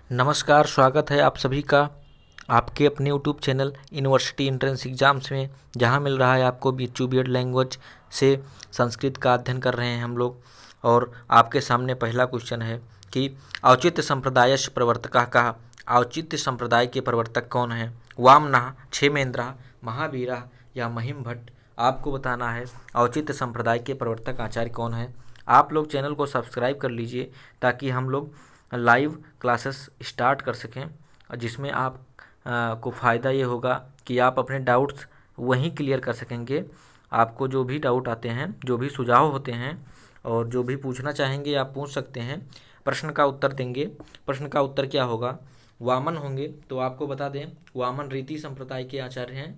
नमस्कार, स्वागत है आप सभी का आपके अपने YouTube channel university entrance exams में, जहां मिल रहा है आपको बी लैंग्वेज से संस्कृत का अध्ययन कर रहे हैं हम लोग। और आपके सामने पहला क्वेश्चन है कि औचित्य संप्रदायस्य प्रवर्तकः कः। औचित्य संप्रदाय के प्रवर्तक कौन हैं? वामनः, क्षेमेंद्रः, महावीरः या महिम भट्ट। आपको बताना है औचित्य संप्रदाय के प्रवर्तक आचार्य कौन है। आप लोग चैनल को सब्सक्राइब कर लीजिए ताकि हम लोग लाइव क्लासेस स्टार्ट कर सकें, जिसमें आप को फ़ायदा ये होगा कि आप अपने डाउट्स वहीं क्लियर कर सकेंगे। आपको जो भी डाउट आते हैं, जो भी सुझाव होते हैं और जो भी पूछना चाहेंगे आप पूछ सकते हैं। प्रश्न का उत्तर देंगे। प्रश्न का उत्तर क्या होगा? वामन होंगे तो आपको बता दें वामन रीति संप्रदाय के आचार्य हैं।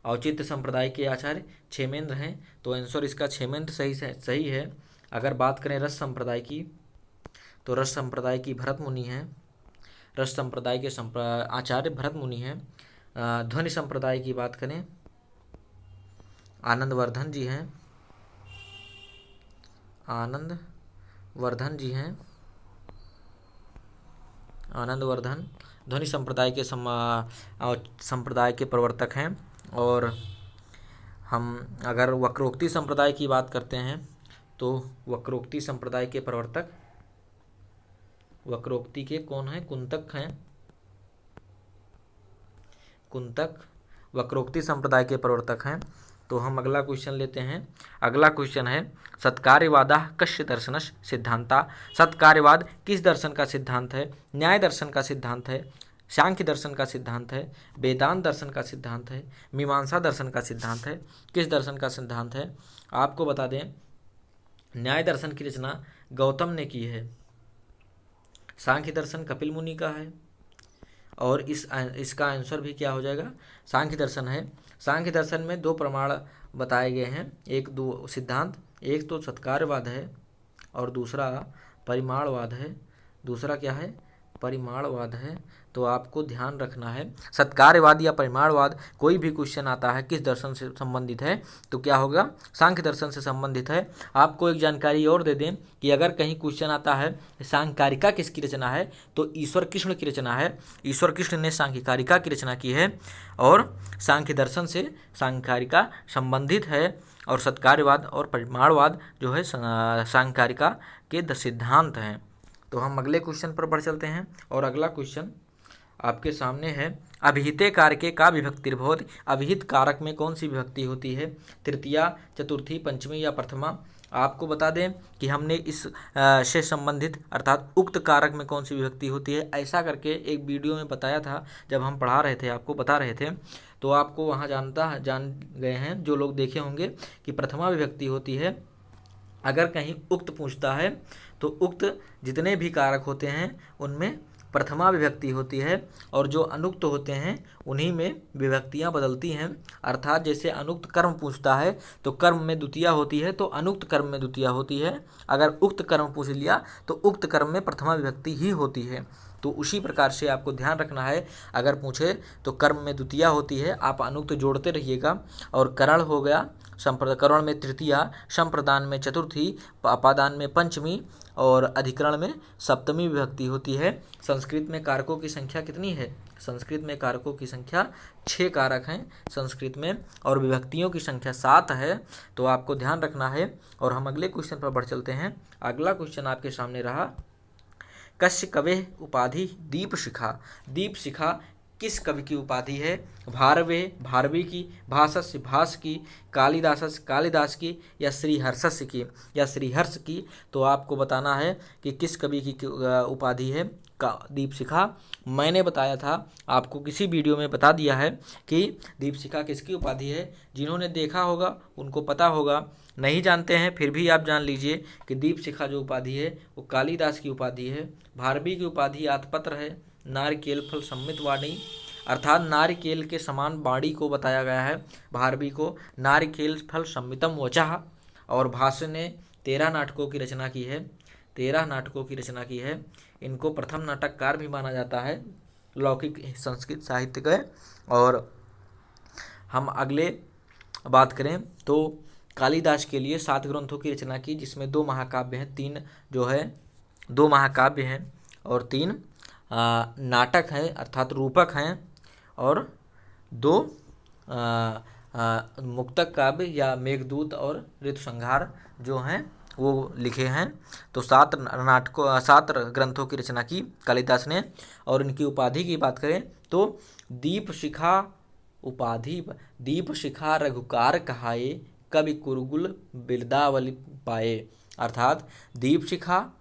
औचित्य संप्रदाय के आचार्य क्षेमेंद्र हैं, तो आंसर इसका क्षेमेंद्र सही है। अगर बात करें रस संप्रदाय की, तो रस संप्रदाय की भरत मुनि हैं। रस संप्रदाय के आचार्य भरत मुनि हैं। ध्वनि संप्रदाय की बात करें, आनंदवर्धन जी हैं। आनंदवर्धन जी हैं। आनंदवर्धन ध्वनि संप्रदाय के संप्रदाय के प्रवर्तक हैं। और हम अगर वक्रोक्ति संप्रदाय की बात करते हैं, तो वक्रोक्ति संप्रदाय के प्रवर्तक वक्रोक्ति के कौन हैं? कुंतक हैं। कुंतक वक्रोक्ति संप्रदाय के प्रवर्तक हैं। तो हम अगला क्वेश्चन लेते हैं। अगला क्वेश्चन है सत्कार्यवादः कस्य दर्शनस्य सिद्धांता। सत्कार्यवाद किस दर्शन का सिद्धांत है? न्याय दर्शन का सिद्धांत है, सांख्य दर्शन का सिद्धांत है, वेदांत दर्शन का सिद्धांत है, मीमांसा दर्शन का सिद्धांत है। किस दर्शन का सिद्धांत है? आपको बता दें न्याय दर्शन की रचना गौतम ने की है। सांख्य दर्शन कपिल मुनि का है। और इसका आंसर भी क्या हो जाएगा? सांख्य दर्शन है। सांख्य दर्शन में दो प्रमाण बताए गए हैं, एक दो सिद्धांत, एक तो सत्कार्यवाद है और दूसरा परिमाणवाद है। दूसरा क्या है? परिमाणवाद है। तो आपको ध्यान रखना है सत्कार्यवाद या परिमाणवाद कोई भी क्वेश्चन आता है किस दर्शन से संबंधित है, तो क्या होगा? सांख्य दर्शन से संबंधित है। आपको एक जानकारी और दे दें कि अगर कहीं क्वेश्चन आता है सांख्यकारिका किसकी रचना है, तो ईश्वर कृष्ण की रचना है। ईश्वर कृष्ण ने सांख्यकारिका की रचना की है और सांख्य दर्शन से सांख्यकारिका संबंधित है। और सत्कार्यवाद और परिमाणवाद जो है सांख्यकारिका के सिद्धांत हैं। तो हम अगले क्वेश्चन पर बढ़ चलते हैं। और अगला क्वेश्चन आपके सामने है अभिहिते कारके का विभक्तिर्भवति। अभिहित कारक में कौन सी विभक्ति होती है? तृतीया, चतुर्थी, पंचमी या प्रथमा। आपको बता दें कि हमने इस से संबंधित अर्थात उक्त कारक में कौन सी विभक्ति होती है ऐसा करके एक वीडियो में बताया था, जब हम पढ़ा रहे थे, आपको बता रहे थे। तो आपको वहाँ जान गए हैं जो लोग देखे होंगे कि प्रथमा विभक्ति होती है। अगर कहीं उक्त पूछता है तो उक्त जितने भी कारक होते हैं उनमें प्रथमा विभक्ति होती है, और जो अनुक्त होते हैं उन्हीं में विभक्तियां बदलती हैं। अर्थात जैसे अनुक्त कर्म पूछता है तो कर्म में द्वितीया होती है, तो अनुक्त कर्म में द्वितीया होती है। अगर उक्त कर्म पूछ लिया तो उक्त कर्म में प्रथमा विभक्ति ही होती है। तो उसी प्रकार से आपको ध्यान रखना है, अगर पूछे तो कर्म में द्वितीया होती है, आप अनुक्त जोड़ते रहिएगा। और करण हो गया, करण में तृतीया, संप्रदान में चतुर्थी, अपादान में पंचमी और अधिकरण में सप्तमी विभक्ति होती है। संस्कृत में कारकों की संख्या कितनी है? संस्कृत में कारकों की संख्या 6 कारक हैं संस्कृत में, और विभक्तियों की संख्या 7 है। तो आपको ध्यान रखना है। और हम अगले क्वेश्चन पर बढ़ चलते हैं। अगला क्वेश्चन आपके सामने रहा कस्य कवेः उपाधि दीपशिखा। दीपशिखा किस कवि की उपाधि है? भारवे भारवी की, भासस्य भास की, कालिदासस्य कालिदास की या श्रीहर्षस्य की या श्रीहर्ष की। तो आपको बताना है कि किस कवि की उपाधि है का दीपशिखा। मैंने बताया था आपको, किसी वीडियो में बता दिया है कि दीपशिखा किसकी उपाधि है। जिन्होंने देखा होगा उनको पता होगा, नहीं जानते हैं फिर भी आप जान लीजिए कि दीपशिखा जो उपाधि है वो कालिदास की उपाधि है। भारवी की उपाधि आतपत्र है। नारिकेल फल सम्मित वाणी, अर्थात नारिकेल के समान वाणी को बताया गया है। भारवी को नारिकेल फल सम्मितम वचः। और भाष्य ने 13 नाटकों की रचना की है। 13 नाटकों की रचना की है। इनको प्रथम नाटककार भी माना जाता है लौकिक संस्कृत साहित्य के। और हम अगले बात करें तो कालिदास के लिए 7 ग्रंथों की रचना की, जिसमें 2 महाकाव्य हैं, 3 जो है 2 महाकाव्य हैं और 3 नाटक हैं अर्थात रूपक हैं और 2 मुक्तक काव्य या मेघदूत और ऋतुसंहार जो हैं वो लिखे हैं। तो 7 ग्रंथों की रचना की कालिदास ने। और इनकी उपाधि की बात करें तो दीपशिखा उपाधि, दीपशिखा रघुकार कहाए, कवि कुरगुल बिरदावली पाए। अर्थात दीपशिखा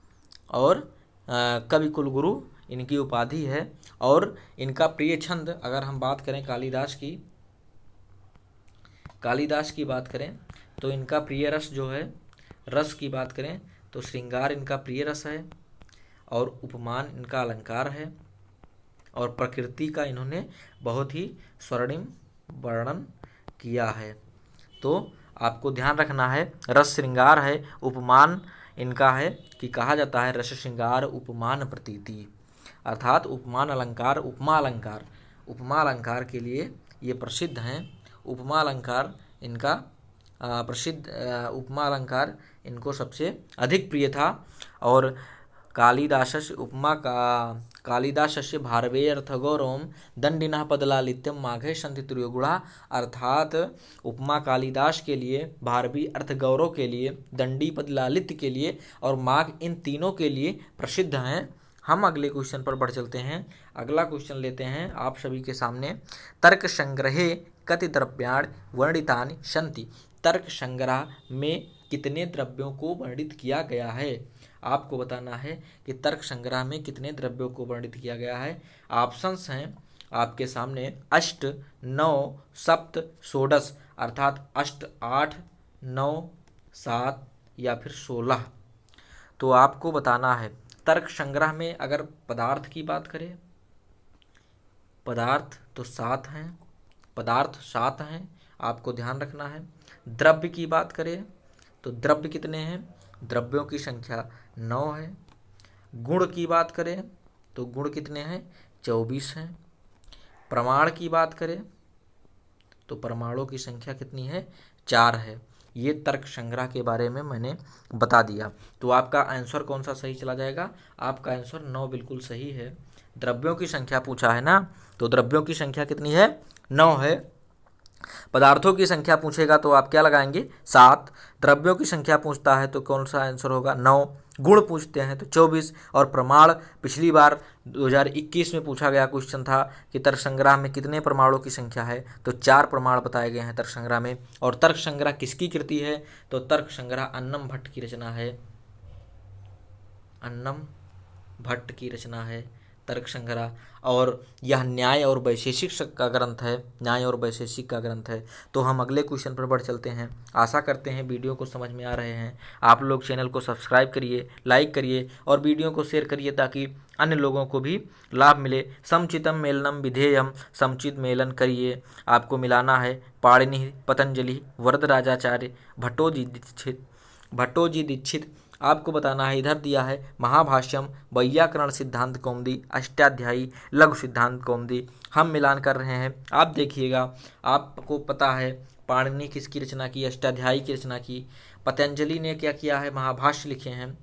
और कवि कुलगुरु इनकी उपाधि है। और इनका प्रिय छंद, अगर हम बात करें कालिदास की बात करें तो इनका प्रिय रस जो है, रस की बात करें तो श्रृंगार इनका प्रिय रस है और उपमान इनका अलंकार है और प्रकृति का इन्होंने बहुत ही स्वर्णिम वर्णन किया है। तो आपको ध्यान रखना है, रस श्रृंगार है, उपमान इनका है कि कहा जाता है रस श्रृंगार उपमान प्रतीति, अर्थात उपमान अलंकार, उपमा अलंकार के लिए ये प्रसिद्ध हैं। उपमा अलंकार इनका प्रसिद्ध, उपमा अलंकार इनको सबसे अधिक प्रिय था। और कालिदासस्य भारवेऽर्थगौरवं दंडिनः पदलालित्यं माघे सन्ति तुर्यगुणा। अर्थात उपमा कालिदास के लिए, भारवी अर्थ गौरव के लिए, दंडी पद लालित्य के लिए और माघ, इन तीनों के लिए प्रसिद्ध हैं। हम अगले क्वेश्चन पर बढ़ चलते हैं। अगला क्वेश्चन लेते हैं आप सभी के सामने। तर्क संग्रहे कति द्रव्याणि वर्णितानि सन्ति। तर्क संग्रह में कितने द्रव्यों को वर्णित किया गया है? आपको बताना है कि तर्क संग्रह में कितने द्रव्यों को वर्णित किया गया है। ऑप्शंस हैं आपके सामने 8, 9, 7, 16, अर्थात 8, 8, 9, 7 या फिर 16। तो आपको बताना है तर्क संग्रह में अगर पदार्थ की बात करें, पदार्थ तो 7 हैं, पदार्थ 7 हैं, आपको ध्यान रखना है। द्रव्य की बात करें तो द्रव्य कितने हैं? द्रव्यों की संख्या 9 है। गुण की बात करें तो गुण कितने हैं? 24 हैं। प्रमाण की बात करें तो प्रमाणों की संख्या कितनी है? 4 है। ये तर्क संग्रह के बारे में मैंने बता दिया। तो आपका आंसर कौन सा सही चला जाएगा? आपका आंसर 9 बिल्कुल सही है। द्रव्यों की संख्या पूछा है ना, तो द्रव्यों की संख्या कितनी है? 9 है। पदार्थों की संख्या पूछेगा तो आप क्या लगाएंगे? 7। द्रव्यों की संख्या पूछता है तो कौन सा आंसर होगा? 9। गुण पूछते हैं तो 24। और प्रमाण पिछली बार 2021 में पूछा गया क्वेश्चन था कि तर्क संग्रह में कितने प्रमाणों की संख्या है, तो 4 प्रमाण बताए गए हैं तर्क संग्रह में। और तर्क संग्रह किसकी कृति है? तो तर्क संग्रह अन्नम भट्ट की रचना है। अन्नम भट्ट की रचना है तर्क संग्रह। और यह न्याय और वैशेषिक का ग्रंथ है, न्याय और वैशेषिक का ग्रंथ है। तो हम अगले क्वेश्चन पर बढ़ चलते हैं। आशा करते हैं वीडियो को समझ में आ रहे हैं। आप लोग चैनल को सब्सक्राइब करिए, लाइक करिए और वीडियो को शेयर करिए ताकि अन्य लोगों को भी लाभ मिले। समुचितम मेलनम विधेयम, समुचित मेलन करिए। आपको मिलाना है पाणिनि, पतंजलि, वरदराजाचार्य, भट्टोजी दीक्षित। आपको बताना है, इधर दिया है महाभाष्यम, वैयाकरण सिद्धांत कौमुदी, अष्टाध्यायी, लघु सिद्धांत कौमुदी। हम मिलान कर रहे हैं, आप देखिएगा। आपको पता है पाणिनि किसकी रचना की? अष्टाध्यायी की रचना की। पतंजलि ने क्या किया है? महाभाष्य लिखे हैं।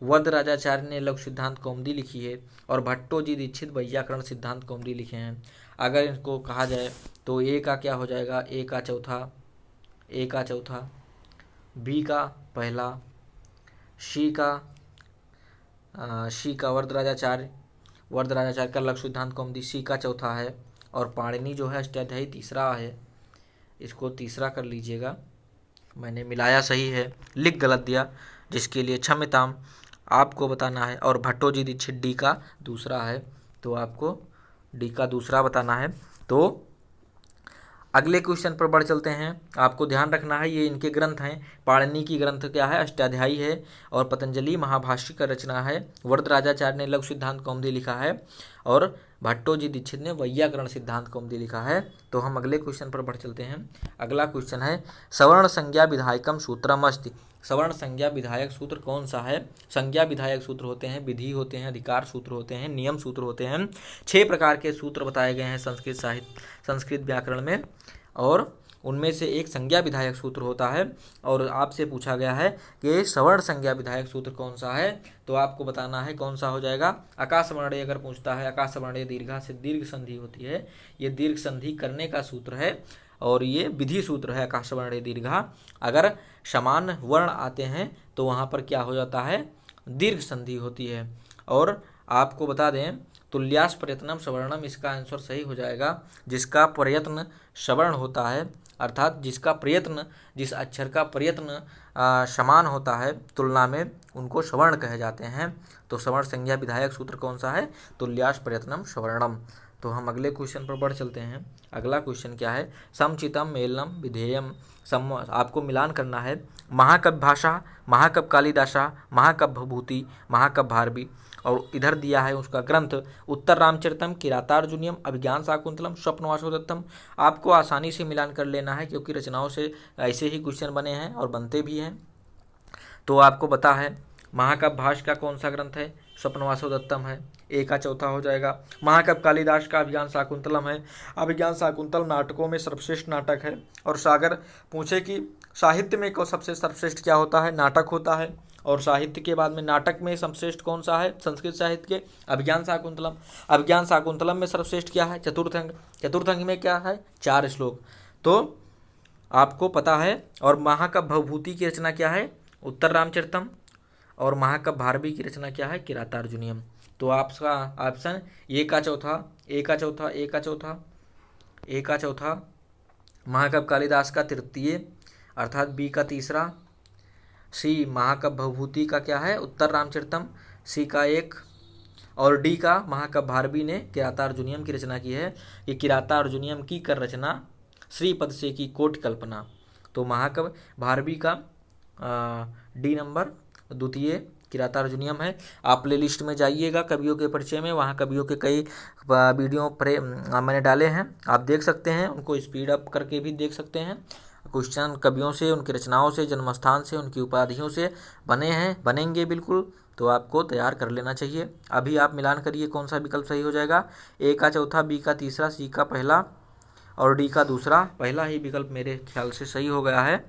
वरदराजाचार्य ने लघु सिद्धांत कौमुदी लिखी है और भट्टोजी दीक्षित वैयाकरण सिद्धांत कौमुदी लिखे हैं। अगर इनको कहा जाए तो ए का क्या हो जाएगा? ए का चौथा, बी का पहला, शी का वरदराजाचार्य का लघु सिद्धांत कौमुदी सी का चौथा है। और पाणिनि जो है अष्टाध्यायी तीसरा है, इसको तीसरा कर लीजिएगा। मैंने मिलाया सही है, लिख गलत दिया, जिसके लिए क्षम्यताम। आपको बताना है। और भट्टोजी दीक्षित डी का दूसरा है, तो आपको डी का दूसरा बताना है। तो अगले क्वेश्चन पर बढ़ चलते हैं। आपको ध्यान रखना है, ये इनके ग्रंथ हैं। पाणिनि की ग्रंथ क्या है? अष्टाध्यायी है। और पतंजलि महाभाष्य का रचना है। वरदराजाचार्य ने लघु सिद्धांत कौमुदी लिखा है और भट्टोजी दीक्षित ने वैयाकरण सिद्धांत कौमुदी लिखा है। तो हम अगले क्वेश्चन पर बढ़ चलते हैं। अगला क्वेश्चन है सवर्ण संज्ञा विधायकम सूत्रम अस्ति। सवर्ण संज्ञा विधायक सूत्र कौन सा है? संज्ञा विधायक सूत्र होते हैं, विधि होते हैं, अधिकार सूत्र होते हैं, नियम सूत्र होते हैं। 6 प्रकार के सूत्र बताए गए हैं संस्कृत व्याकरण में। और उनमें से एक संज्ञा विधायक सूत्र होता है। और आपसे पूछा गया है कि सवर्ण संज्ञा विधायक सूत्र कौन सा है, तो आपको बताना है कौन सा हो जाएगा। आकाश वर्णीय अगर पूछता है, आकाश वर्णीय दीर्घा से दीर्घ संधि होती है, ये दीर्घ संधि करने का सूत्र है और ये विधि सूत्र है। आकाश वर्णीय दीर्घा अगर समान वर्ण आते हैं तो वहाँ पर क्या हो जाता है, दीर्घ संधि होती है। और आपको बता दें तुल्यास प्रयत्नम सवर्णम, इसका आंसर सही हो जाएगा। जिसका प्रयत्न सवर्ण होता है, अर्थात जिसका प्रयत्न, जिस अक्षर का प्रयत्न समान होता है तुलना में, उनको सवर्ण कहे जाते हैं। तो सवर्ण संज्ञा विधायक सूत्र कौन सा है, तुल्यास प्रयत्नम सवर्णम। तो हम अगले क्वेश्चन पर बढ़ चलते हैं। अगला क्वेश्चन क्या है, समचितम मेलनम विधेयम। आपको मिलान करना है महाकव्य भाषा, महाकव्य कालिदासा, महाकव्य भभूति, महाकव्य भारवी। और इधर दिया है उसका ग्रंथ उत्तर रामचरितम, किरातार्जुनीयम, अभिज्ञान शाकुंतलम, स्वप्नवासोदत्तम। आपको आसानी से मिलान कर लेना है क्योंकि रचनाओं से ऐसे ही क्वेश्चन बने हैं और बनते भी हैं। तो आपको पता है महाकव्य भाष का कौन सा ग्रंथ है, स्वप्नवासोदत्तम है, ए का चौथा हो जाएगा। महाकव्य कालिदास का अभिज्ञान शाकुंतलम है, अभिज्ञान शाकुंतल नाटकों में सर्वश्रेष्ठ नाटक है। और सागर पूछे कि साहित्य में को सबसे सर्वश्रेष्ठ क्या होता है, नाटक होता है। और साहित्य के बाद में नाटक में सर्वश्रेष्ठ कौन सा है, संस्कृत साहित्य के अभिज्ञान शाकुंतलम। अभिज्ञान शाकुंतलम में सर्वश्रेष्ठ क्या है, चतुर्थंग। चतुर्थंग में क्या है, 4 श्लोक। तो आपको पता है। और महाकव्य भवभूति की रचना क्या है, उत्तर रामचरितम। और महाकव्य भारवी की रचना क्या है, किरातार्जुनीयम। तो आपका ऑप्शन ए का चौथा, ए का चौथा, ए का चौथा, ए का चौथा, महाकव्य कालिदास का तृतीय अर्थात बी का तीसरा, सी महाकव्य भवभूति का क्या है, उत्तर रामचरितम, सी का 1, और डी का महाकव्य भारवी ने किरातार्जुनीयम की रचना की है। ये किरातार्जुनीयम की कर रचना श्रीपद से की कोट कल्पना। तो महाकव्य भारवी का डी नंबर द्वितीय किरातार्जुनीयम है। आप प्ले लिस्ट में जाइएगा कवियों के परिचय में, वहाँ कवियों के कई वीडियो मैंने डाले हैं, आप देख सकते हैं, उनको स्पीड अप करके भी देख सकते हैं। क्वेश्चन कवियों से, उनकी रचनाओं से, जन्मस्थान से, उनकी उपाधियों से बने हैं, बनेंगे बिल्कुल। तो आपको तैयार कर लेना चाहिए। अभी आप मिलान करिए कौन सा विकल्प सही हो जाएगा। ए का चौथा, बी का तीसरा, सी का पहला और डी का दूसरा। पहला ही विकल्प मेरे ख्याल से सही हो गया है।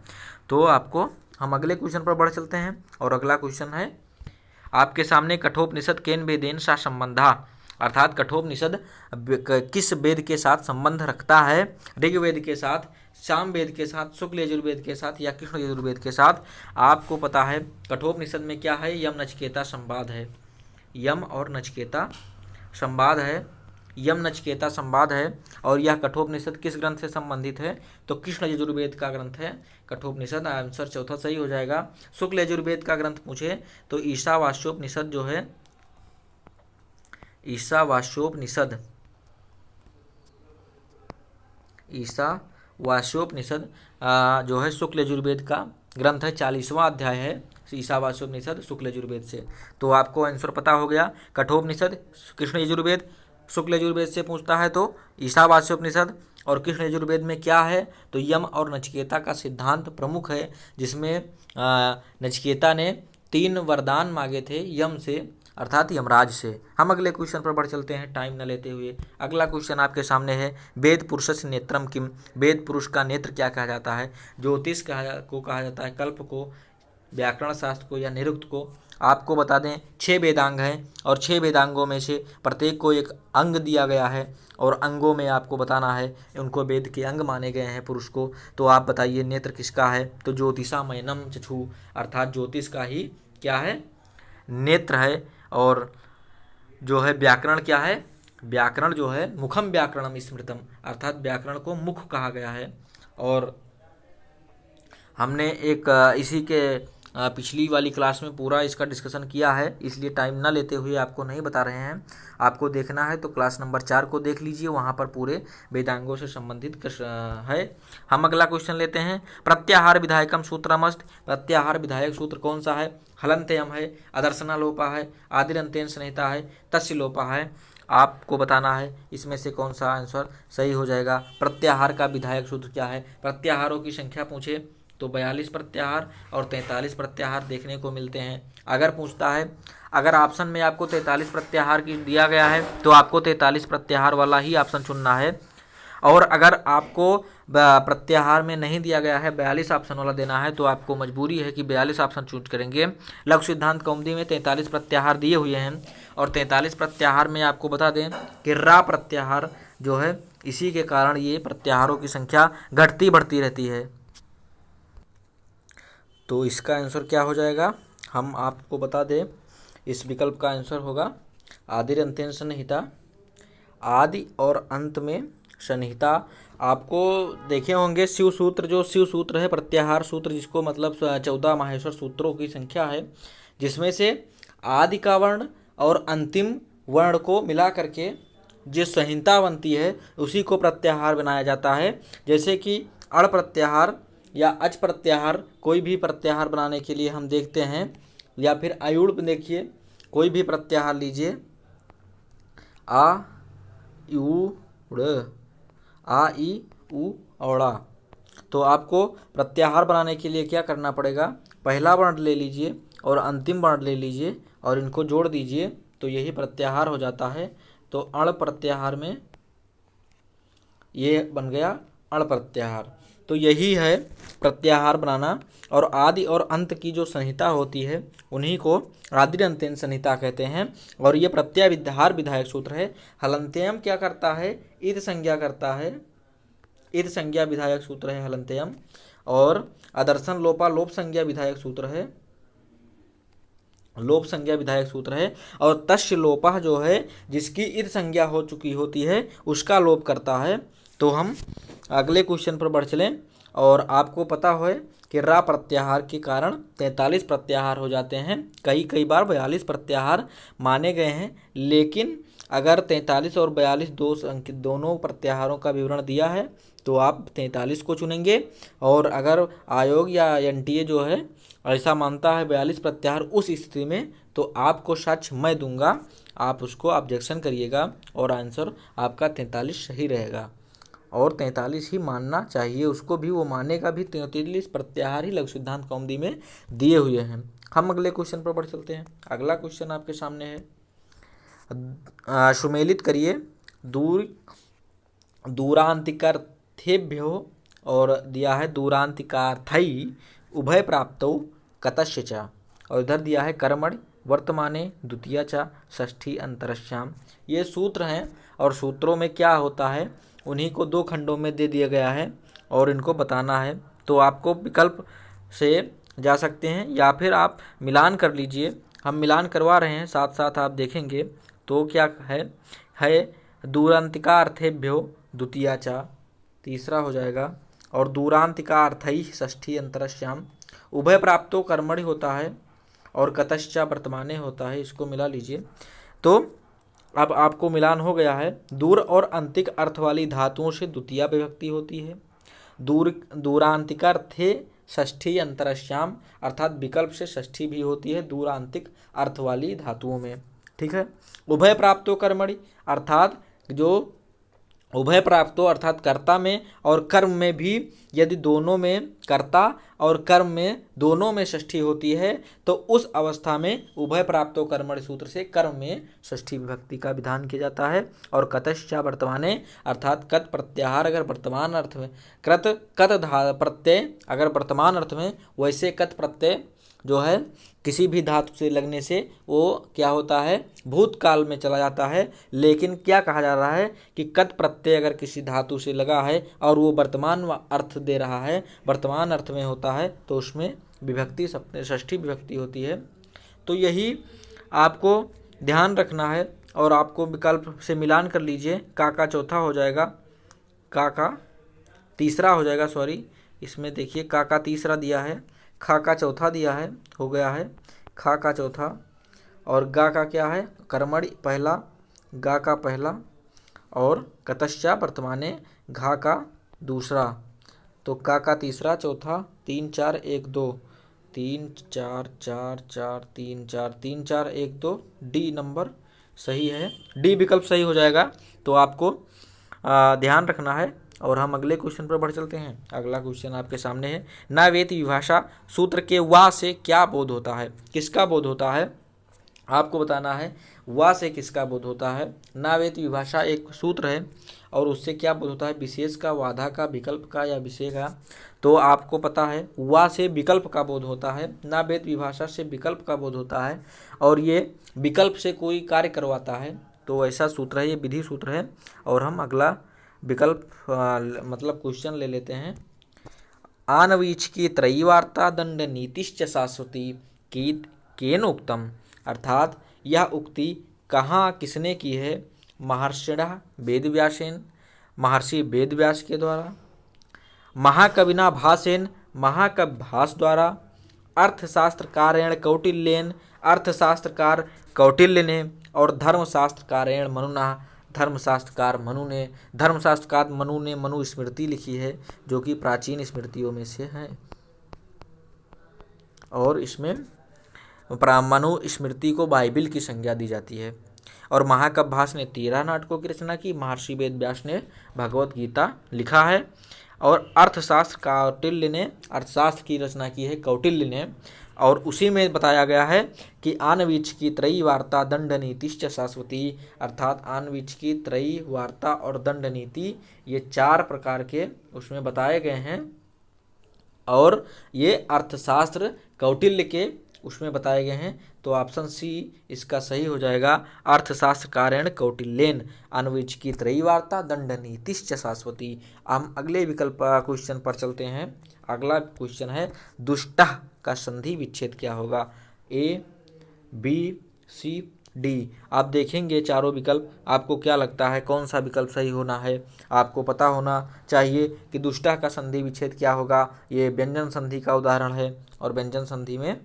तो आपको हम अगले क्वेश्चन पर बढ़ चलते हैं। और अगला क्वेश्चन है आपके सामने, कठोपनिषद केन वेदेन सा संबंधा, अर्थात कठोपनिषद किस वेद के साथ संबंध रखता है, ऋग्वेद के साथ, सामवेद के साथ, शुक्ल यजुर्वेद के साथ या कृष्ण यजुर्वेद के साथ। आपको पता है कठोपनिषद में क्या है, यम नचिकेता संवाद है, यम और नचिकेता संवाद है, यम नचिकेता संवाद है। और यह कठोपनिषद किस ग्रंथ से संबंधित है, तो कृष्ण यजुर्वेद का ग्रंथ है कठोपनिषद। आंसर चौथा सही हो जाएगा। शुक्ल यजुर्वेद का ग्रंथ पूछे तो ईशावास्योपनिषद जो है, ईशावास्योपनिषद, ईशावास्योपनिषद जो है शुक्ल यजुर्वेद का ग्रंथ है, 40वां अध्याय है ईशावास्योपनिषद शुक्ल यजुर्वेद से। तो आपको आंसर पता हो गया। कठोपनिषद कृष्ण यजुर्वेद, शुक्ल यजुर्वेद से पूछता है तो ईशावास्योपनिषद। और कृष्ण यजुर्वेद में क्या है, तो यम और नचिकेता का सिद्धांत प्रमुख है, जिसमें नचिकेता ने 3 वरदान मांगे थे यम से, अर्थात यमराज से। हम अगले क्वेश्चन पर बढ़ चलते हैं टाइम न लेते हुए। अगला क्वेश्चन आपके सामने है, वेद पुरुषस्य नेत्रम किम, वेद पुरुष का नेत्र क्या कहा जाता है, ज्योतिष को कहा जाता है, कल्प को, व्याकरण शास्त्र को या निरुक्त को। आपको बता दें 6 वेदांग हैं और 6 वेदांगों में से प्रत्येक को एक अंग दिया गया है और अंगों में आपको बताना है, उनको वेद के अंग माने गए हैं पुरुष को। तो आप बताइए नेत्र किसका है, तो ज्योतिषामयनम चक्षु, अर्थात ज्योतिष का ही क्या है, नेत्र है। और जो है व्याकरण क्या है, व्याकरण जो है मुखम व्याकरणम स्मृतम, अर्थात व्याकरण को मुख कहा गया है। और हमने एक इसी के पिछली वाली क्लास में पूरा इसका डिस्कशन किया है, इसलिए टाइम ना लेते हुए आपको नहीं बता रहे हैं। आपको देखना है तो क्लास नंबर 4 को देख लीजिए, वहाँ पर पूरे वेदांगों से संबंधित है। हम अगला क्वेश्चन लेते हैं, प्रत्याहार विधायकम सूत्रमस्त, प्रत्याहार विधायक सूत्र कौन सा है, हलंत्यम है, अदर्शना लोपा है, आदिरंतेन संहिता है, तस्य लोपा है। आपको बताना है इसमें से कौन सा आंसर सही हो जाएगा। प्रत्याहार का विधायक सूत्र क्या है, प्रत्याहारों की संख्या पूछे तो 42 प्रत्याहार और 43 प्रत्याहार देखने को मिलते हैं। अगर पूछता है, अगर ऑप्शन में आपको 43 प्रत्याहार की दिया गया है तो आपको 43 प्रत्याहार वाला ही ऑप्शन चुनना है। और अगर आपको प्रत्याहार में नहीं दिया गया है 42 ऑप्शन वाला देना है तो आपको मजबूरी है कि 42 ऑप्शन चूज करेंगे। लघु सिद्धांत कौमुदी में 43 प्रत्याहार दिए हुए हैं और 43 प्रत्याहार में आपको बता दें कि रा प्रत्याहार जो है इसी के कारण ये प्रत्याहारों की संख्या घटती बढ़ती रहती है। तो इसका आंसर क्या हो जाएगा, हम आपको बता दें इस विकल्प का आंसर होगा आदि अंत्येन सन्निहिता। आदि और अंत में सन्निहिता आपको देखे होंगे शिव सूत्र, जो शिव सूत्र है प्रत्याहार सूत्र जिसको मतलब 14 माहेश्वर सूत्रों की संख्या है, जिसमें से आदि का वर्ण और अंतिम वर्ण को मिला करके जो संहिता बनती है उसी को प्रत्याहार बनाया जाता है। जैसे कि अण प्रत्याहार या अच प्रत्याहार, कोई भी प्रत्याहार बनाने के लिए हम देखते हैं, या फिर आयुड़ देखिए, कोई भी प्रत्याहार लीजिए आ ई उ औड़ा, तो आपको प्रत्याहार बनाने के लिए क्या करना पड़ेगा, पहला वर्ण ले लीजिए और अंतिम वर्ण ले लीजिए और इनको जोड़ दीजिए तो यही प्रत्याहार हो जाता है। तो अण प्रत्याहार में ये बन गया अण प्रत्याहार। तो यही है प्रत्याहार बनाना। और आदि और अंत की जो संहिता होती है उन्हीं को आदि अंत्येन संहिता कहते हैं। और ये प्रत्याहार विधायक सूत्र है। हलन्त्ययम क्या करता है, ईद संज्ञा करता है, ईद संज्ञा विधायक सूत्र है हलन्त्ययम। और आदर्शन लोपा लोप संज्ञा विधायक सूत्र है, लोप संज्ञा विधायक सूत्र है। और तस्य लोपा जो है जिसकी ईद संज्ञा हो चुकी होती है उसका लोप करता है। तो हम अगले क्वेश्चन पर बढ़ चलें। और आपको पता हो कि रा प्रत्याहार के कारण 43 प्रत्याहार हो जाते हैं, कई बार 42 प्रत्याहार माने गए हैं, लेकिन अगर 43 और 42 दोनों प्रत्याहारों का विवरण दिया है तो आप 43 को चुनेंगे। और अगर आयोग या एनटीए जो है ऐसा मानता है 42 प्रत्याहार उस स्थिति में, तो आपको साक्ष्य मैं दूंगा, आप उसको ऑब्जेक्शन करिएगा और आंसर आपका 43 सही रहेगा। और 43 ही मानना चाहिए उसको भी, वो मानेगा भी। 43 प्रत्याहार ही लघु सिद्धांत कौमुदी में दिए हुए हैं। हम अगले क्वेश्चन पर बढ़ चलते हैं। अगला क्वेश्चन आपके सामने है, सुमेलित करिए दूरांतिकार्थेभ्यो, और दिया है दूरांतिकार्थै उभय प्राप्तौ कतस्य च, और इधर दिया है कर्मणि वर्तमाने द्वितीया च षष्ठी अंतरश्याम। ये सूत्र हैं और सूत्रों में क्या होता है उन्हीं को 2 खंडों में दे दिया गया है और इनको बताना है। तो आपको विकल्प से जा सकते हैं या फिर आप मिलान कर लीजिए। हम मिलान करवा रहे हैं, साथ साथ आप देखेंगे। तो क्या है दूरांतिकार्थेभ्यो द्वितीया च, तीसरा हो जाएगा। और दूरांतिकार्थै षष्ठी अंतरश्याम, उभय प्राप्तो कर्मणि होता है और कतश्च वर्तमाने होता है, इसको मिला लीजिए। तो अब आपको मिलान हो गया है। दूर और अंतिक अर्थ वाली धातुओं से द्वितीया विभक्ति होती है। दूरांतिकार्थे षष्ठी अंतरश्याम, अर्थात विकल्प से षष्ठी भी होती है दूरांतिक अर्थ वाली धातुओं में, ठीक है। उभय प्राप्तो कर्मणि, अर्थात जो उभय प्राप्तो अर्थात कर्ता में और कर्म में भी यदि दोनों में, कर्ता और कर्म में दोनों में षष्ठी होती है तो उस अवस्था में उभय प्राप्तो कर्मणि सूत्र से कर्म में षष्ठी विभक्ति का विधान किया जाता है। और कतश्च वर्तमाने, अर्थात कत प्रत्याहार अगर वर्तमान अर्थ में, कत प्रत्यय अगर वर्तमान अर्थ में, वैसे कत प्रत्यय जो है किसी भी धातु से लगने से वो क्या होता है, भूतकाल में चला जाता है। लेकिन क्या कहा जा रहा है कि कत प्रत्यय अगर किसी धातु से लगा है और वो वर्तमान अर्थ दे रहा है, वर्तमान अर्थ में होता है, तो उसमें विभक्ति षष्ठी विभक्ति होती है। तो यही आपको ध्यान रखना है। और आपको विकल्प से मिलान कर लीजिए। का चौथा हो जाएगा, का तीसरा हो जाएगा, सॉरी, इसमें देखिए का तीसरा दिया है, खा का चौथा दिया है, हो गया है खा का चौथा। और गा का क्या है, कर्मणि पहला, गा का पहला, और कतश्चा वर्तमाने घा का दूसरा। तो का तीसरा, चौथा, 3 4 1 2, 3 4 4 4 3 4 3 4 1 2, डी नंबर सही है, डी विकल्प सही हो जाएगा। तो आपको ध्यान रखना है। और हम अगले क्वेश्चन पर बढ़ चलते हैं। अगला क्वेश्चन आपके सामने है, न वेति विभाषा सूत्र के वा से क्या बोध होता है, किसका बोध होता है आपको बताना है। वा से किसका बोध होता है? नावेत विभाषा एक सूत्र है और उससे क्या बोध होता है? विशेष का, वाधा का, विकल्प का या विषय का। तो आपको पता है वा से विकल्प का बोध होता है, नावेत विभाषा से विकल्प का बोध होता है और ये विकल्प से कोई कार्य करवाता है। तो ऐसा सूत्र है, ये विधि सूत्र है। और हम अगला विकल्प मतलब क्वेश्चन ले लेते हैं। आनवीच की त्रयी वार्ता दंड नीतिश्च शाश्वती केन उक्तम, अर्थात यह उक्ति कहाँ किसने की है? महर्षिणः वेदव्यासेन, महर्षि वेदव्यास के द्वारा, महाकविना भासेन, महाकवि भास द्वारा, अर्थशास्त्रकारेण कौटिल्येन, अर्थशास्त्रकार कौटिल्य ने, और धर्मशास्त्रकारेण मनुना, धर्मशास्त्रकार मनु ने। धर्मशास्त्रकार मनु ने मनुस्मृति लिखी है जो कि प्राचीन स्मृतियों में से है और इसमें मनुस्मृति को बाइबिल की संज्ञा दी जाती है। और महाकवि भास ने 13 नाटकों की रचना की, महर्षि वेदव्यास ने भगवत गीता लिखा है और अर्थशास्त्र कौटिल्य ने अर्थशास्त्र की रचना की है कौटिल्य ने। और उसी में बताया गया है कि आनवीच की त्रयी वार्ता दंड नीतिश्च शाश्वती, अर्थात आनवीच की त्रयी वार्ता और दंड नीति ये 4 प्रकार के उसमें बताए गए हैं और ये अर्थशास्त्र कौटिल्य के उसमें बताए गए हैं। तो ऑप्शन सी इसका सही हो जाएगा, अर्थशास्त्रकारेण कौटिल्येन आनवीच की त्रयी वार्ता दंड नीतिश्च शाश्वती। हम अगले विकल्प क्वेश्चन पर चलते हैं। अगला क्वेश्चन है दुष्टः का संधि विच्छेद क्या होगा? ए, बी, सी, डी। आप देखेंगे चारों विकल्प, आपको क्या लगता है कौन सा विकल्प सही होना है? आपको पता होना चाहिए कि दुष्टः का संधि विच्छेद क्या होगा। ये व्यंजन संधि का उदाहरण है और व्यंजन संधि में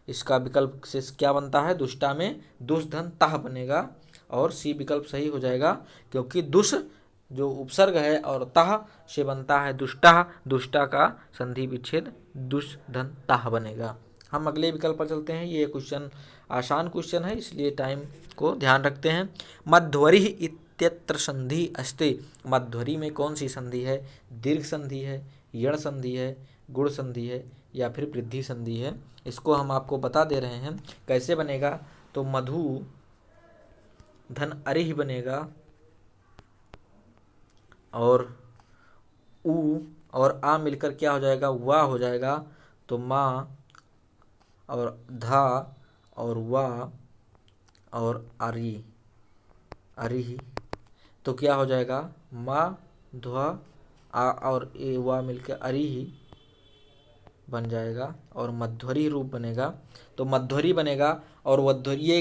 इसका विकल्प से क्या बनता है? दुष्टा में दुष धन तह बनेगा और सी विकल्प सही हो जाएगा क्योंकि दुष जो उपसर्ग है और तह से बनता है दुष्टा, दुष्टा का संधि विच्छेद दुष धन तह बनेगा। हम अगले विकल्प पर चलते हैं। ये क्वेश्चन आसान क्वेश्चन है इसलिए टाइम को ध्यान रखते हैं। मध्वरि इत्यत्र संधि अस्ति, मध्वरि में कौन सी संधि है? दीर्घ संधि है, यण संधि है, गुण संधि है या फिर वृद्धि संधि है? इसको हम आपको बता दे रहे हैं कैसे बनेगा। तो मधु धन अरिह बनेगा और उ और आ मिलकर क्या हो जाएगा? वा हो जाएगा। तो माँ और धा और वा और अरि अरिह तो क्या हो जाएगा? माँ ध्वा आ और ए वा मिलकर अरिह बन जाएगा और मध्वरि रूप बनेगा। तो मध्वरि बनेगा और वध्वरि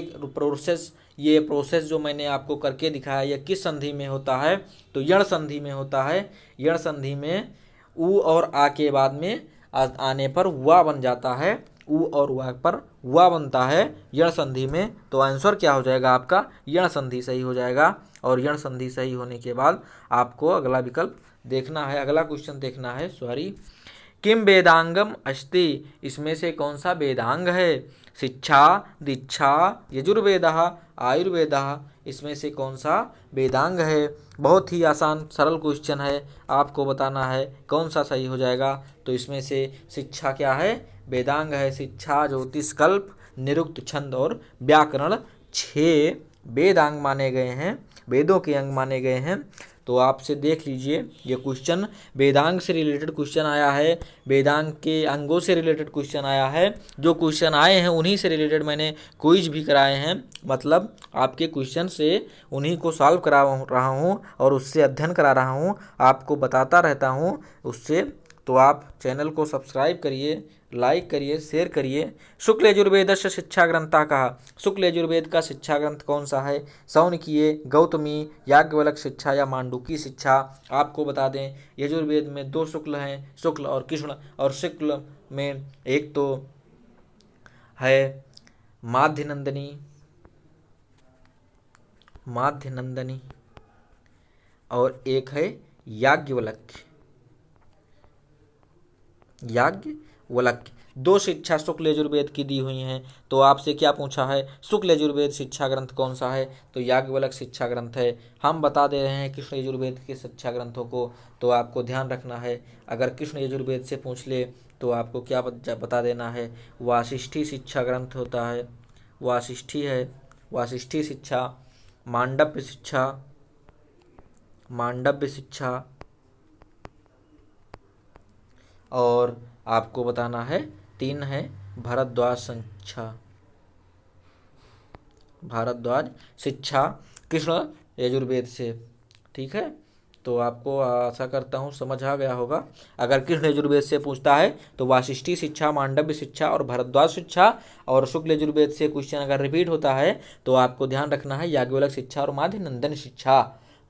ये प्रोसेस जो मैंने आपको करके दिखाया यह किस संधि में होता है? तो यण संधि में होता है। यण संधि में उ और आ के बाद में आने पर वा बन जाता है, उ और वा पर वा बनता है यण संधि में। तो आंसर क्या हो जाएगा आपका? यण संधि सही हो जाएगा। और यण संधि सही होने के बाद आपको अगला विकल्प देखना है, अगला क्वेश्चन देखना है। किम वेदांगम अस्ति, इसमें से कौन सा वेदांग है? शिक्षा, दीक्षा, यजुर्वेदः, आयुर्वेदः, इसमें से कौन सा वेदांग है? बहुत ही आसान सरल क्वेश्चन है, आपको बताना है कौन सा सही हो जाएगा। तो इसमें से शिक्षा क्या है? वेदांग है। शिक्षा, ज्योतिष, कल्प, निरुक्त, छंद और व्याकरण 6 वेदांग माने गए हैं, वेदों के अंग माने गए हैं। तो आपसे देख लीजिए ये क्वेश्चन वेदांग से रिलेटेड क्वेश्चन आया है, वेदांग के अंगों से रिलेटेड क्वेश्चन आया है। जो क्वेश्चन आए हैं उन्हीं से रिलेटेड मैंने क्विज भी कराए हैं, मतलब आपके क्वेश्चन से उन्हीं को सॉल्व करा रहा हूँ और उससे अध्ययन करा रहा हूँ, आपको बताता रहता हूँ उससे। तो आप चैनल को सब्सक्राइब करिए, लाइक करिए, शेयर करिए। शुक्ल यजुर्वेदस्य शिक्षा ग्रंथा कहा, शुक्ल यजुर्वेद का शिक्षा ग्रंथ कौन सा है? सौनकीय, गौतमी, याज्ञवल्क्य शिक्षा या मांडुकी शिक्षा? आपको बता दें यजुर्वेद में 2 शुक्ल हैं, शुक्ल और कृष्ण। और शुक्ल में एक तो है माध्यनंदनी और एक है याज्ञवल्क्य। 2 शिक्षा शुक्ल यजुर्वेद की दी हुई हैं। तो आपसे क्या पूछा है? शुक्ल यजुर्वेद शिक्षा ग्रंथ कौन सा है? तो याज्ञवल्क्य शिक्षा ग्रंथ है। हम बता दे रहे हैं कृष्ण यजुर्वेद के शिक्षा ग्रंथों को, तो आपको ध्यान रखना है। अगर कृष्ण यजुर्वेद से पूछ ले तो आपको क्या बता देना है? वासिष्ठी शिक्षा ग्रंथ होता है, वासिष्ठी है, वासिष्ठी शिक्षा, मांडव्य शिक्षा, मांडव्य शिक्षा, और आपको बताना है 3 है भारद्वाज शिक्षा, भारद्वाज शिक्षा कृष्ण यजुर्वेद से। ठीक है, तो आपको आशा करता हूँ समझ आ गया होगा। अगर कृष्ण यजुर्वेद से पूछता है तो वासिष्ठी शिक्षा, मांडव्य शिक्षा और भारद्वाज शिक्षा, और शुक्ल यजुर्वेद से क्वेश्चन अगर रिपीट होता है तो आपको ध्यान रखना है याज्ञवल्क्य शिक्षा और माध्य नंदन शिक्षा।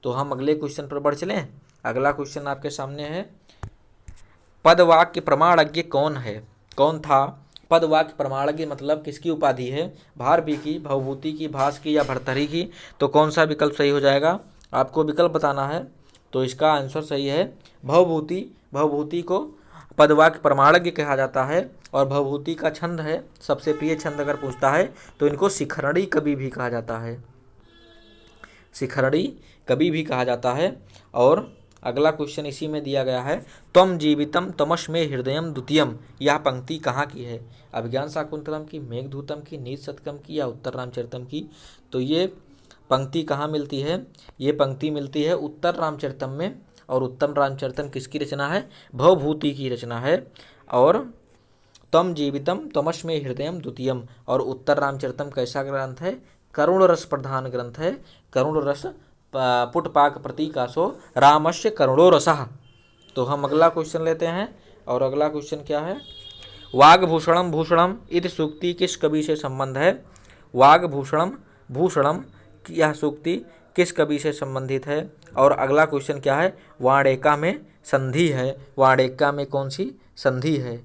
तो हम अगले क्वेश्चन पर बढ़ चलें। अगला क्वेश्चन आपके सामने है, पदवाक्य प्रमाणज्ञ कौन है, कौन था? पदवाक्य प्रमाणज्ञ मतलब किसकी उपाधि है? भारवी की, भवभूति की, भास की या भर्तृहरि की? तो कौन सा विकल्प सही हो जाएगा? आपको विकल्प बताना है। तो इसका आंसर सही है भवभूति। भवभूति को पदवाक्य प्रमाणज्ञ कहा जाता है, और भवभूति का छंद है सबसे प्रिय छंद अगर पूछता है तो इनको शिखरणी कवि भी कहा जाता है, शिखरणी कवि भी कहा जाता है। और अगला क्वेश्चन इसी में दिया गया है, त्वम जीवितम तमस्मे हृदयम द्वितीयम, यह पंक्ति कहाँ की है? अभिज्ञान शाकुंतलम की, मेघदूतम की, नीति शतकम की या उत्तर रामचरितम की? तो ये पंक्ति कहाँ मिलती है? ये पंक्ति मिलती है उत्तर रामचरितम में, और उत्तर रामचरितम किसकी रचना है? भवभूति की रचना है। और तम जीवितम तमस्मे हृदयम द्वितीयम, और उत्तर रामचरितम कैसा ग्रंथ है? करुण रस प्रधान ग्रंथ है। करुण रस पुटपाक प्रतीकासो रामस्य करुणो रसः। तो हम अगला क्वेश्चन लेते हैं, और अगला क्वेश्चन क्या है? वाग्भूषणम भूषणम इति सूक्ति किस कवि से संबंध है? वाग्भूषणम भूषणम यह सूक्ति किस कवि से संबंधित है? और अगला क्वेश्चन क्या है? वाणिका में संधि है, वाणिका में कौन सी संधि है?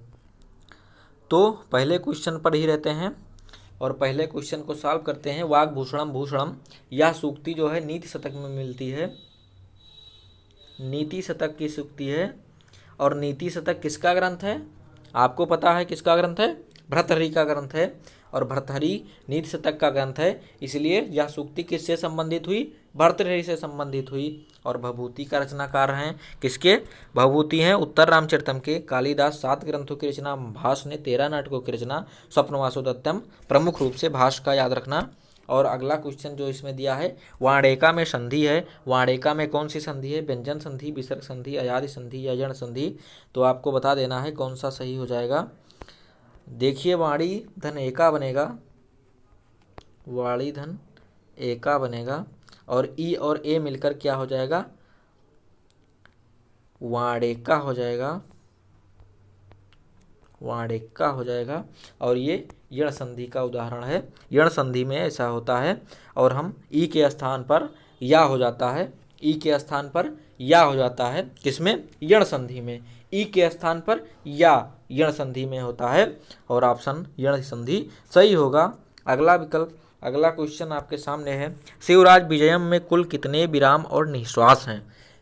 तो पहले क्वेश्चन पर ही रहते हैं और पहले क्वेश्चन को सॉल्व करते हैं। वाग्भूषणम भूषणम यह सूक्ति जो है नीति शतक में मिलती है, नीति शतक की सूक्ति है। और नीति शतक किसका ग्रंथ है? आपको पता है किसका ग्रंथ है? भर्तृहरि का ग्रंथ है, और भर्तृहरि नीति शतक का ग्रंथ है, इसलिए यह सूक्ति किससे संबंधित हुई? भर्तृहरि से संबंधित हुई। और भवभूति का रचनाकार हैं किसके? भवभूति हैं उत्तर रामचरितम के। कालिदास 7 ग्रंथों की रचना, भास ने 13 नाटकों की रचना, स्वप्नवासो दत्तम प्रमुख रूप से भास का याद रखना। और अगला क्वेश्चन जो इसमें दिया है, वाणिका में संधि है। वाणिका में कौन सी संधि है? व्यंजन संधि, विसर्ग संधि, अयादि संधि या यण संधि? तो आपको बता देना है कौन सा सही हो जाएगा। देखिए, वाणी धन एका बनेगा, वाणी धन एका बनेगा, और ई और ए मिलकर क्या हो जाएगा? वाणिका हो जाएगा, वाणिका हो जाएगा। और ये यण संधि का उदाहरण है। यण संधि में ऐसा होता है, और हम ई के स्थान पर या हो जाता है, ई के स्थान पर या हो जाता है किसमें? यण संधि में। ई के स्थान पर या यण संधि में होता है, और ऑप्शन यण संधि सही होगा। अगला विकल्प, अगला क्वेश्चन आपके सामने है, शिवराज विजयम में कुल कितने विराम और निश्वास हैं?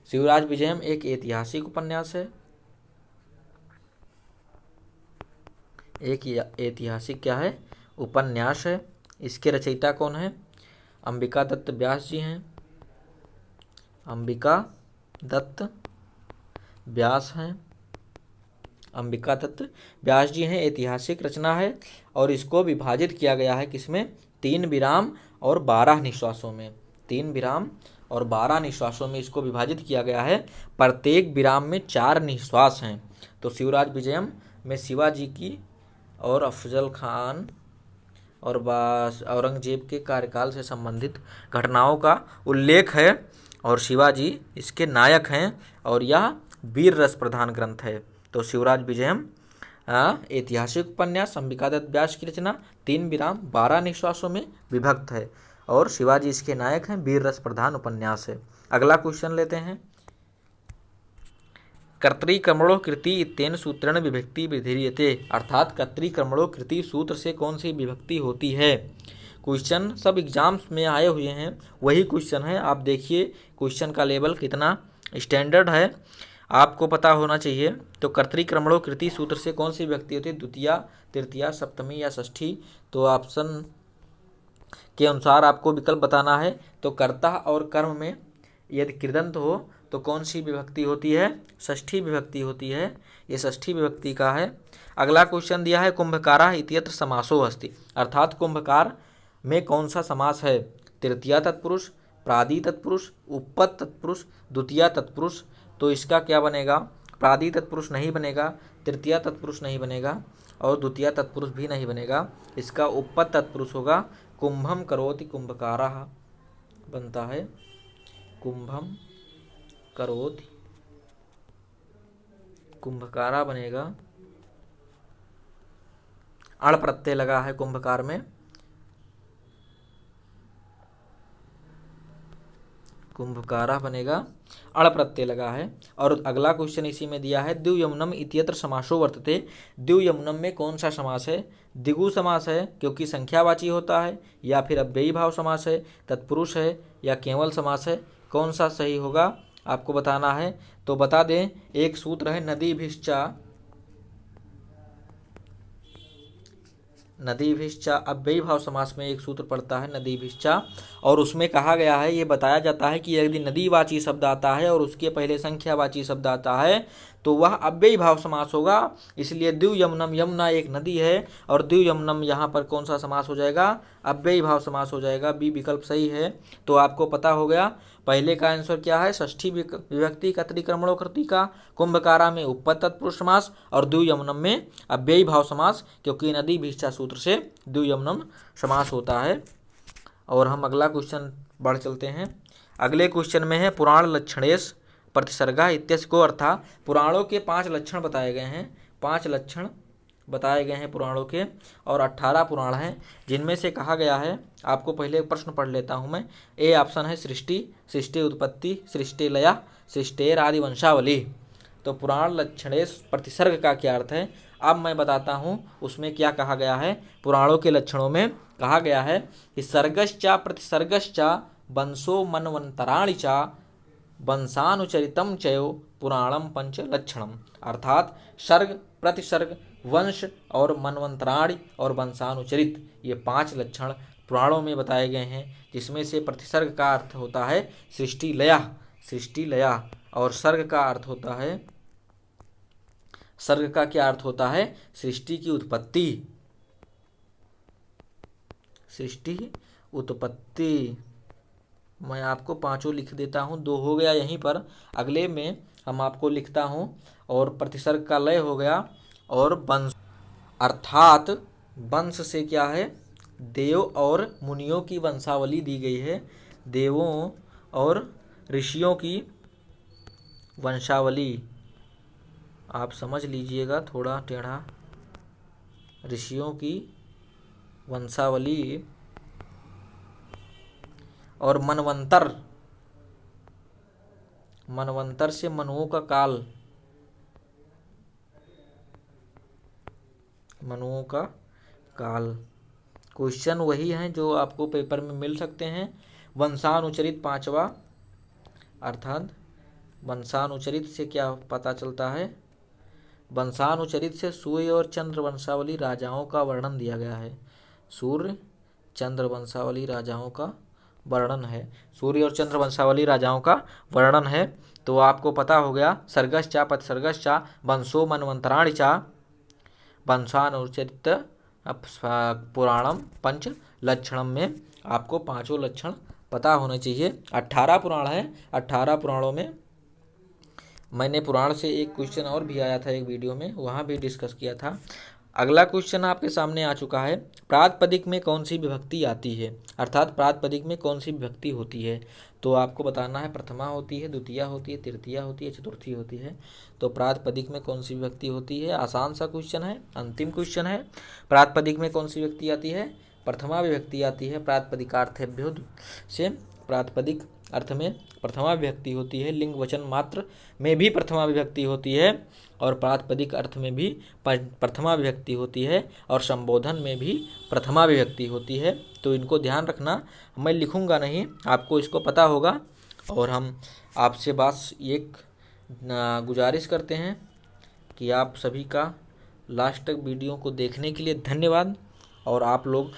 शिवराज विजयम एक ऐतिहासिक उपन्यास है, एक ऐतिहासिक क्या है? उपन्यास है। इसके रचयिता कौन है? अंबिका दत्त व्यास जी हैं, अंबिका दत्त व्यास हैं, अंबिका दत्त व्यास जी हैं। ऐतिहासिक रचना है, और इसको विभाजित किया गया है किसमें? 3 विराम और 12 निश्वासों में। 3 विराम और 12 निश्वासों में इसको विभाजित किया गया है। प्रत्येक विराम में 4 निश्वास हैं। तो शिवराज विजयम में शिवाजी की और अफजल खान और औरंगजेब के कार्यकाल से संबंधित घटनाओं का उल्लेख है, और शिवाजी इसके नायक हैं, और यह वीर रस प्रधान ग्रंथ है। तो शिवराज विजयम ऐतिहासिक उपन्यास, अंबिका दत्त व्यास की रचना, 3 विराम 12 निश्वासों में विभक्त है, और शिवाजी इसके नायक हैं, वीर रस प्रधान उपन्यास है। अगला क्वेश्चन लेते हैं, कर्तृकर्मणो कृति इत्येन सूत्रेण विभक्ति विधीयते, अर्थात कर्तृकर्मणो कृति सूत्र से कौन सी विभक्ति होती है? क्वेश्चन सब एग्जाम्स में आए हुए हैं, वही क्वेश्चन है। आप देखिए क्वेश्चन का लेवल कितना स्टैंडर्ड है, आपको पता होना चाहिए। तो कर्तृकर्मणो कृति सूत्र से कौन सी विभक्ति होती है? द्वितीया, तृतीया, सप्तमी या षष्ठी? तो ऑप्शन के अनुसार आपको विकल्प बताना है। तो कर्ता और कर्म में यदि कृदंत हो तो कौन सी विभक्ति होती है? षष्ठी विभक्ति होती है, ये षष्ठी विभक्ति का है। अगला क्वेश्चन दिया है, कुंभकारा इत्यत्र समासो अस्ति, अर्थात कुंभकार में कौन सा समास है? तृतीया तत्पुरुष, प्रादि तत्पुरुष, उपपद तत्पुरुष, द्वितीया तत्पुरुष। तो इसका क्या बनेगा? प्रादि तत्पुरुष नहीं बनेगा, तृतीया तत्पुरुष नहीं बनेगा और द्वितीया तत्पुरुष भी नहीं बनेगा। इसका उपपद तत्पुरुष होगा। कुंभम करोति कुंभकारः बनता है, कुंभम करोति कुंभकारा बनेगा। अण प्रत्यय लगा है कुंभकार में, कुंभकारा बनेगा, अण प्रत्यय लगा है। और अगला क्वेश्चन इसी में दिया है, द्वियमनम इत्यत्र समासो वर्तते। द्वियमनम में कौन सा समास है? द्विगु समास है क्योंकि संख्यावाची होता है, या फिर अव्ययी भाव समास है, तत्पुरुष है, या केवल समास है? कौन सा सही होगा आपको बताना है। तो बता दें, एक सूत्र है नदीभिश्चा, नदीभिश्चा अव्ययी भाव समास में एक सूत्र पड़ता है नदीभिश्चा, और उसमें कहा गया है, ये बताया जाता है कि यदि नदीवाची शब्द आता है और उसके पहले संख्यावाची शब्द आता है तो वह अव्ययी भाव समास होगा। इसलिए द्वियमनम, यमुना एक नदी है और द्वियमनम यहाँ पर कौन सा समास हो जाएगा? अव्ययी भाव समास हो जाएगा। बी विकल्प सही है। तो आपको पता हो गया पहले का आंसर क्या है, षष्ठी विभक्ति कर्तृक्रमणो कृतिका, कुंभकारा में उपपद तत्पुरुष समास और द्वियमनम में अव्ययी भाव समास, क्योंकि नदी भिष्टा सूत्र से द्वियमनम समास होता है। और हम अगला क्वेश्चन बढ़ चलते हैं। अगले क्वेश्चन में है पुराण लक्षणेश प्रतिसर्गा इत्यस्य को अर्थात पुराणों के 5 लक्षण बताए गए हैं, 5 लक्षण बताए गए हैं पुराणों के, और 18 पुराण हैं, जिनमें से कहा गया है, आपको पहले एक प्रश्न पढ़ लेता हूं मैं। ए ऑप्शन है सृष्टि, सृष्टि उत्पत्ति, सृष्टि लया, सृष्टेर आदि वंशावली। तो पुराण लक्षणेश प्रतिसर्ग का क्या अर्थ है अब मैं बताता हूं। उसमें क्या कहा गया है, पुराणों के लक्षणों में कहा गया है कि सर्गश्चा प्रतिसर्गश्चा वंशो मनवंतराणि चा वंशानुचरितम चयो पुराणम पंच लक्षणम। अर्थात सर्ग, प्रतिसर्ग, वंश और मनवंतराणि और वंशानुचरित, ये 5 लक्षण पुराणों में बताए गए हैं, जिसमें से प्रतिसर्ग का अर्थ होता है सृष्टि लया, सृष्टि लया, और सर्ग का अर्थ होता है, सर्ग का क्या अर्थ होता है? सृष्टि की उत्पत्ति, सृष्टि उत्पत्ति। मैं आपको 5 लिख देता हूँ, 2 हो गया यहीं पर, अगले में हम आपको लिखता हूँ। और प्रतिसर्ग का लय हो गया, और वंश, अर्थात वंश से क्या है, देव और मुनियों की वंशावली दी गई है, देवों और ऋषियों की वंशावली, आप समझ लीजिएगा थोड़ा टेढ़ा, ऋषियों की वंशावली, और मनवंतर, मनवंतर से मनुओं का काल, मनुओं का काल। क्वेश्चन वही हैं जो आपको पेपर में मिल सकते हैं। वंशानुचरित 5वां, अर्थात वंशानुचरित से क्या पता चलता है, वंशानुचरित से सूर्य और चंद्र वंशावली राजाओं का वर्णन दिया गया है, सूर्य चंद्र वंशावली राजाओं का वर्णन है, सूर्य और चंद्र वंशावली राजाओं का वर्णन है। तो आपको पता हो गया, सर्गश्चा प्रतिसर्गश्चा वंशो मनवंतराणि चा वंशानुचरित पुराणम पंच लक्षणम में आपको 5 लक्षण पता होने चाहिए। 18 पुराण है, 18 पुराणों में मैंने पुराण से एक क्वेश्चन और भी आया था एक वीडियो में, वहाँ भी डिस्कस किया था। अगला क्वेश्चन आपके सामने आ चुका है, प्रातिपदिक में कौन सी विभक्ति आती है, अर्थात प्रातिपदिक में कौन सी विभक्ति होती है। तो आपको बताना है, प्रथमा होती है, द्वितीया होती है, तृतीया होती है, चतुर्थी होती है। तो प्रातिपदिक में कौन सी विभक्ति होती है, आसान सा क्वेश्चन है, अंतिम क्वेश्चन है। प्रातिपदिक में कौन सी विभक्ति आती है, प्रथमा विभक्ति आती है। प्रातिपदिकार्थेभ्यो से प्रातिपदिक अर्थ में प्रथमा विभक्ति होती है, लिंग वचन मात्र में भी प्रथमा विभक्ति होती है, और प्रातिपदिक अर्थ में भी प्रथमा विभक्ति होती है, और संबोधन में भी प्रथमा विभक्ति होती है। तो इनको ध्यान रखना, मैं लिखूंगा नहीं, आपको इसको पता होगा। और हम आपसे बस एक गुजारिश करते हैं कि आप सभी का लास्ट तक वीडियो को देखने के लिए धन्यवाद। और आप लोग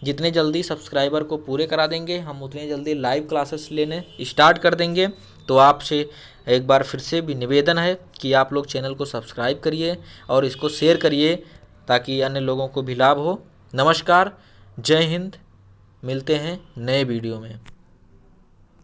जितने जल्दी सब्सक्राइबर को पूरे करा देंगे, हम उतने जल्दी लाइव क्लासेस लेने स्टार्ट कर देंगे। तो आपसे एक बार फिर से भी निवेदन है कि आप लोग चैनल को सब्सक्राइब करिए और इसको शेयर करिए, ताकि अन्य लोगों को भी लाभ हो। नमस्कार, जय हिंद, मिलते हैं नए वीडियो में।